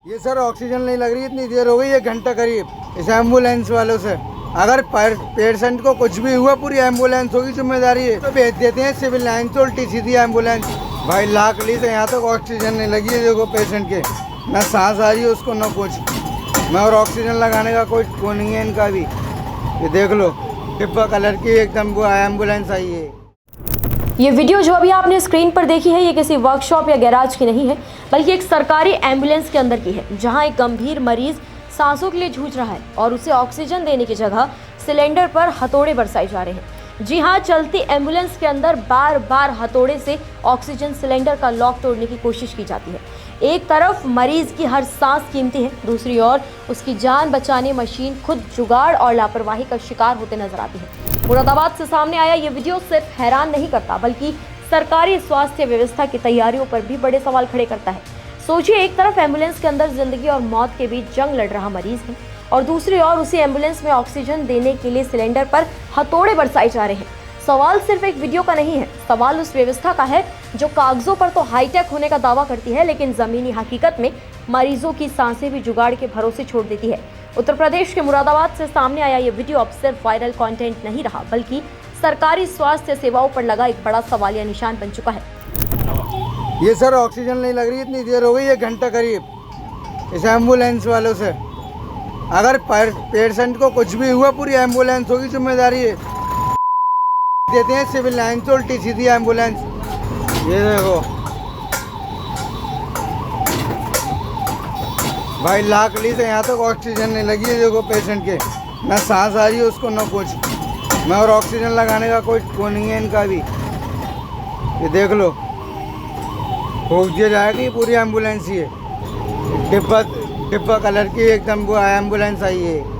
ये sir oxygen नहीं लग रही, इतनी देर हो गई, 1 घंटा करीब इस एम्बुलेंस वालों से। अगर पेशेंट को कुछ भी हुआ पूरी एम्बुलेंस होगी जिम्मेदारी है, तो भेज देते हैं सिविल लाइन से उल्टी सीधी एम्बुलेंस। भाई लाख ली से यहाँ तक ऑक्सीजन नहीं लगी है, देखो पेशेंट के ना सांस आ रही है उसको ना कुछ, मैं और ऑक्सीजन लगाने का कोई वो नहीं है इनका भी। ये देख लो डिब्बा कलर की एकदम वो एम्बुलेंस आई है। ये वीडियो जो अभी आपने स्क्रीन पर देखी है, ये किसी वर्कशॉप या गैराज की नहीं है, बल्कि एक सरकारी एम्बुलेंस के अंदर की है, जहां एक गंभीर मरीज सांसों के लिए जूझ रहा है और उसे ऑक्सीजन देने की जगह सिलेंडर पर हथौड़े बरसाए जा रहे हैं। जी हां, चलती एम्बुलेंस के अंदर बार बार हथौड़े से ऑक्सीजन सिलेंडर का लॉक तोड़ने की कोशिश की जाती है। एक तरफ मरीज की हर सांस कीमती है, दूसरी ओर उसकी जान बचाने मशीन खुद जुगाड़ और लापरवाही का शिकार होते नजर आती है। मुरादाबाद से सामने आया ये वीडियो सिर्फ हैरान नहीं करता, बल्कि सरकारी स्वास्थ्य व्यवस्था की तैयारियों पर भी बड़े सवाल खड़े करता है। सोचिए, एक तरफ एम्बुलेंस के अंदर जिंदगी और मौत के बीच जंग लड़ रहा मरीज है और दूसरी ओर उसी एम्बुलेंस में ऑक्सीजन देने के लिए सिलेंडर पर हथौड़े बरसाए जा रहे हैं। सवाल सिर्फ एक वीडियो का नहीं है, सवाल उस व्यवस्था का है जो कागजों पर तो हाईटेक होने का दावा करती है, लेकिन जमीनी हकीकत में मरीजों की सांसें भी जुगाड़ के भरोसे छोड़ देती है। उत्तर प्रदेश के मुरादाबाद से सामने आया ये वीडियो अब सिर्फ वायरल कंटेंट नहीं रहा, बल्कि सरकारी स्वास्थ्य सेवाओं पर लगा एक बड़ा सवालिया निशान बन चुका है। ये सर ऑक्सीजन नहीं लग रही, इतनी देर हो गई, 1 घंटा करीब इस एम्बुलेंस वालों से। अगर पेशेंट को कुछ भी हुआ पूरी एम्बुलेंस होगी जिम्मेदारी है, देते हैं सिविल लाइन से उल्टी सीधी एम्बुलेंस। ये देखो भाई लाख ली से यहाँ तक ऑक्सीजन नहीं लगी है, देखो पेशेंट के ना सांस आ रही है उसको ना कुछ, मैं और ऑक्सीजन लगाने का कोई वो नहीं है इनका भी। ये देख लो खोज दिया जाएगा, ये पूरी एम्बुलेंस ही है, डिब्बा कलर की एकदम वो एम्बुलेंस आई है।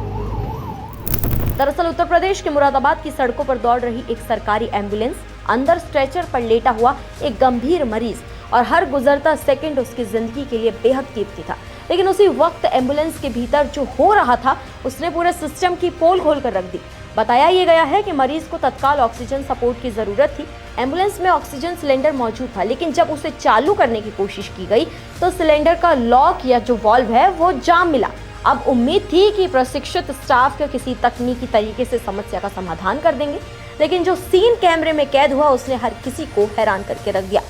दरअसल उत्तर प्रदेश के मुरादाबाद की सड़कों पर दौड़ रही एक सरकारी एम्बुलेंस, अंदर स्ट्रेचर पर लेटा हुआ एक गंभीर मरीज और हर गुजरता सेकंड उसकी जिंदगी के लिए बेहद कीमती था। लेकिन उसी वक्त एम्बुलेंस के भीतर जो हो रहा था उसने पूरे सिस्टम की पोल खोल कर रख दी। बताया ये गया है कि मरीज को तत्काल ऑक्सीजन सपोर्ट की जरूरत थी। एम्बुलेंस में ऑक्सीजन सिलेंडर मौजूद था, लेकिन जब उसे चालू करने की कोशिश की गई तो सिलेंडर का लॉक या जो वाल्व है वो जाम मिला। अब उम्मीद थी कि प्रशिक्षित स्टाफ के किसी तकनीकी तरीके से समस्या का समाधान कर देंगे, लेकिन जो सीन कैमरे में कैद हुआ उसने हर किसी को हैरान करके रख दिया।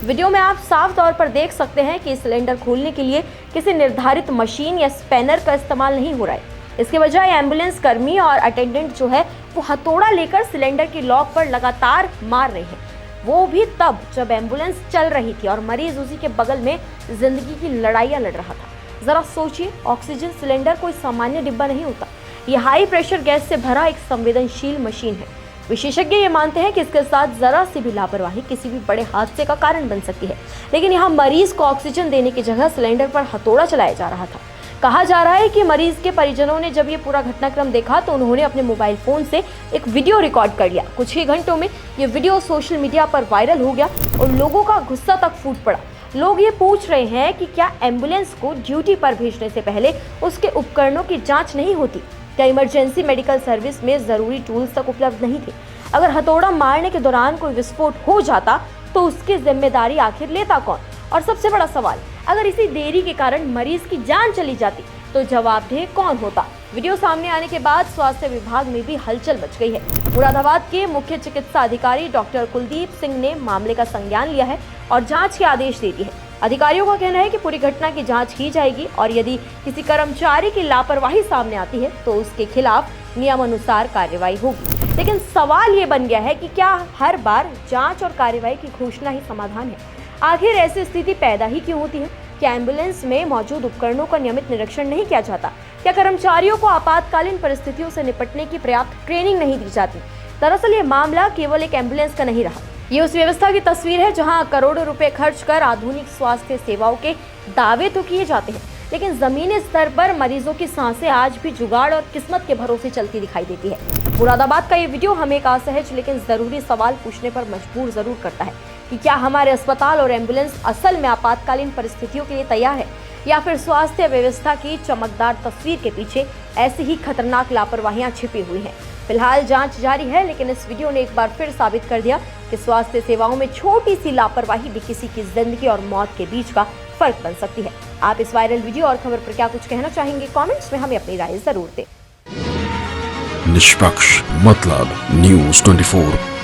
वीडियो में आप साफ तौर पर देख सकते हैं कि सिलेंडर खोलने के लिए किसी निर्धारित मशीन या स्पैनर का इस्तेमाल नहीं हो रहा है। इसके बजाय एम्बुलेंस कर्मी और अटेंडेंट जो है वो हथौड़ा लेकर सिलेंडर की लॉक पर लगातार मार रहे हैं, वो भी तब जब एम्बुलेंस चल रही थी और मरीज उसी के बगल में जिंदगी की लड़ाइयाँ लड़ रहा था। जरा सोचिए, ऑक्सीजन सिलेंडर कोई सामान्य डिब्बा नहीं होता, ये हाई प्रेशर गैस से भरा एक संवेदनशील मशीन है। विशेषज्ञ ये मानते हैं कि इसके साथ जरा सी भी लापरवाही किसी भी बड़े हादसे का कारण बन सकती है, लेकिन यहाँ मरीज को ऑक्सीजन देने की जगह सिलेंडर पर हथौड़ा चलाया जा रहा था। कहा जा रहा है कि मरीज के परिजनों ने जब ये पूरा घटनाक्रम देखा तो उन्होंने अपने मोबाइल फोन से एक वीडियो रिकॉर्ड कर लिया। कुछ ही घंटों में ये वीडियो सोशल मीडिया पर वायरल हो गया और लोगों का गुस्सा तक फूट पड़ा। लोग ये पूछ रहे हैं कि क्या एम्बुलेंस को ड्यूटी पर भेजने से पहले उसके उपकरणों की जांच नहीं होती? क्या इमरजेंसी मेडिकल सर्विस में जरूरी टूल्स तक उपलब्ध नहीं थे? अगर हथौड़ा मारने के दौरान कोई विस्फोट हो जाता तो उसकी जिम्मेदारी आखिर लेता कौन? और सबसे बड़ा सवाल, अगर इसी देरी के कारण मरीज की जान चली जाती तो जवाबदेह कौन होता? वीडियो सामने आने के बाद स्वास्थ्य विभाग में भी हलचल मच गई है। मुरादाबाद के मुख्य चिकित्सा अधिकारी डॉक्टर कुलदीप सिंह ने मामले का संज्ञान लिया है और जांच के आदेश दे दिए हैं। अधिकारियों का कहना है कि पूरी घटना की जांच की जाएगी और यदि किसी कर्मचारी की लापरवाही सामने आती है तो उसके खिलाफ नियमानुसार कार्रवाई होगी। लेकिन सवाल ये बन गया है कि क्या हर बार जांच और कार्रवाई की घोषणा ही समाधान है? आखिर ऐसी स्थिति पैदा ही क्यों होती है? क्या एम्बुलेंस में मौजूद उपकरणों का नियमित निरीक्षण नहीं किया जाता? क्या कर्मचारियों को आपातकालीन परिस्थितियों से निपटने की पर्याप्त ट्रेनिंग नहीं दी जाती? दरअसल ये मामला केवल एक एम्बुलेंस का नहीं रहा, ये उस व्यवस्था की तस्वीर है जहां करोड़ों रुपए खर्च कर आधुनिक स्वास्थ्य सेवाओं के दावे तो किए जाते हैं, लेकिन जमीनी स्तर पर मरीजों की सांसें आज भी जुगाड़ और किस्मत के भरोसे चलती दिखाई देती है। मुरादाबाद का ये वीडियो हमें एक असहज लेकिन जरूरी सवाल पूछने पर मजबूर जरूर करता है कि क्या हमारे अस्पताल और एम्बुलेंस असल में आपातकालीन परिस्थितियों के लिए तैयार है, या फिर स्वास्थ्य व्यवस्था की चमकदार तस्वीर के पीछे ऐसी ही खतरनाक लापरवाहियां छिपी हुई हैं। फिलहाल जांच जारी है, लेकिन इस वीडियो ने एक बार फिर साबित कर दिया कि स्वास्थ्य सेवाओं में छोटी सी लापरवाही भी किसी की जिंदगी और मौत के बीच का फर्क बन सकती है। आप इस वायरल वीडियो और खबर पर क्या कुछ कहना चाहेंगे, कमेंट्स में हमें अपनी राय जरूर दें। निष्पक्ष मतलब न्यूज़ 24